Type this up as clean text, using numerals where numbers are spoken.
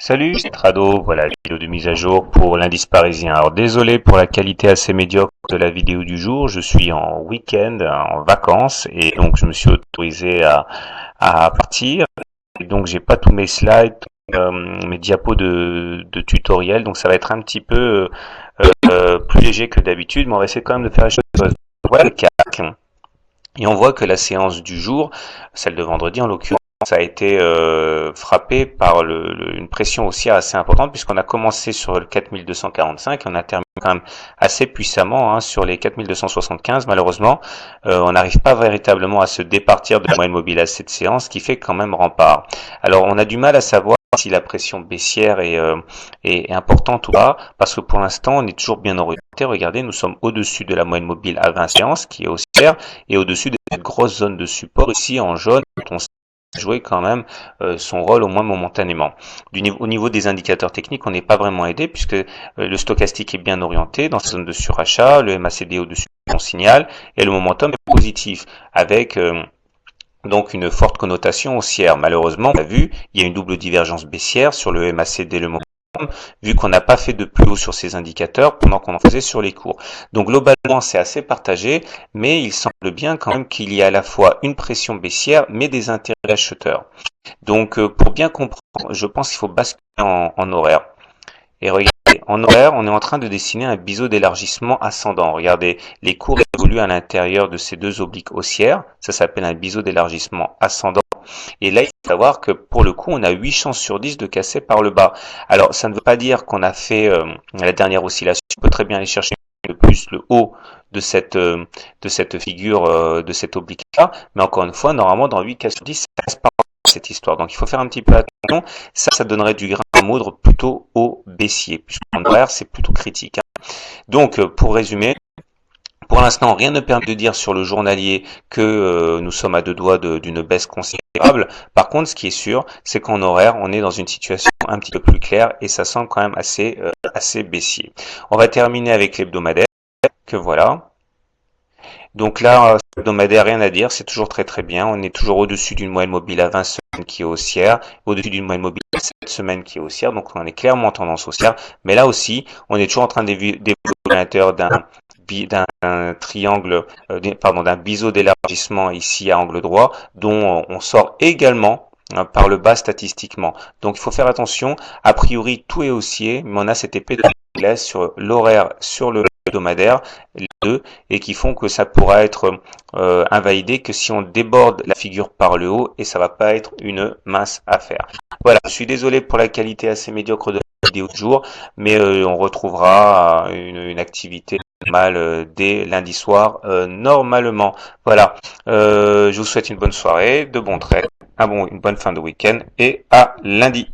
Salut, c'est Trado, voilà la vidéo de mise à jour pour l'indice parisien. Alors désolé pour la qualité assez médiocre de la vidéo du jour, je suis en week-end, en vacances, et donc je me suis autorisé à partir. Et donc j'ai pas tous mes slides, mes diapos de tutoriel, donc ça va être un petit peu plus léger que d'habitude, mais on va essayer quand même de faire les choses. Voilà le CAC. Et on voit que la séance du jour, celle de vendredi en l'occurrence, ça a été frappé par une pression haussière assez importante puisqu'on a commencé sur le 4245 et on a terminé quand même assez puissamment sur les 4275. Malheureusement, on n'arrive pas véritablement à se départir de la moyenne mobile à cette séance, qui fait quand même rempart. Alors on a du mal à savoir si la pression baissière est importante ou pas, parce que pour l'instant on est toujours bien orienté. Regardez, nous sommes au-dessus de la moyenne mobile à 20 séances qui est haussière et au-dessus de cette grosse zone de support ici en jaune dont on jouer quand même son rôle au moins momentanément. Au niveau des indicateurs techniques, on n'est pas vraiment aidé puisque le stochastique est bien orienté dans cette zone de surachat, le MACD au-dessus de son signal et le momentum est positif avec donc une forte connotation haussière. Malheureusement, on a vu, il y a une double divergence baissière sur le MACD et le momentum, vu qu'on n'a pas fait de plus haut sur ces indicateurs pendant qu'on en faisait sur les cours. Donc globalement, c'est assez partagé, mais il semble bien quand même qu'il y a à la fois une pression baissière, mais des intérêts acheteurs. Donc pour bien comprendre, je pense qu'il faut basculer en horaire. Et regardez, en horaire, on est en train de dessiner un biseau d'élargissement ascendant. Regardez, les cours évoluent à l'intérieur de ces deux obliques haussières. Ça s'appelle un biseau d'élargissement ascendant. Et là, il faut savoir que pour le coup, on a 8 chances sur 10 de casser par le bas. Alors, ça ne veut pas dire qu'on a fait la dernière oscillation. On peut très bien aller chercher le plus le haut de cette figure, de cette oblique-là. Mais encore une fois, normalement, dans 8 cas sur 10, ça passe par cette histoire. Donc, il faut faire un petit peu attention. Ça donnerait du grain à moudre plutôt au baissier, puisqu'en horaire, c'est plutôt critique. Donc, pour résumer, pour l'instant, rien ne permet de dire sur le journalier que nous sommes à deux doigts d'une baisse considérable. Par contre, ce qui est sûr, c'est qu'en horaire, on est dans une situation un petit peu plus claire et ça semble quand même assez baissier. On va terminer avec l'hebdomadaire, que voilà. Donc là, hebdomadaire, rien à dire, c'est toujours très très bien. On est toujours au-dessus d'une moyenne mobile à 20 semaines qui est haussière, au-dessus d'une moyenne mobile à 7 semaines qui est haussière, donc on est clairement en tendance haussière. Mais là aussi, on est toujours en train d'évoluer à l'intérieur d'un triangle, d'un biseau d'élargissement ici à angle droit, dont on sort également par le bas statistiquement. Donc il faut faire attention. A priori, tout est haussier, mais on a cette épée de glace sur l'horaire, sur le hebdomadaire, les deux, et qui font que ça pourra être invalidé que si on déborde la figure par le haut, et ça va pas être une mince affaire. Voilà, je suis désolé pour la qualité assez médiocre de la vidéo du jour, mais on retrouvera une activité normale dès lundi soir normalement. Voilà, je vous souhaite une bonne soirée, de bons traits, une bonne fin de week-end et à lundi.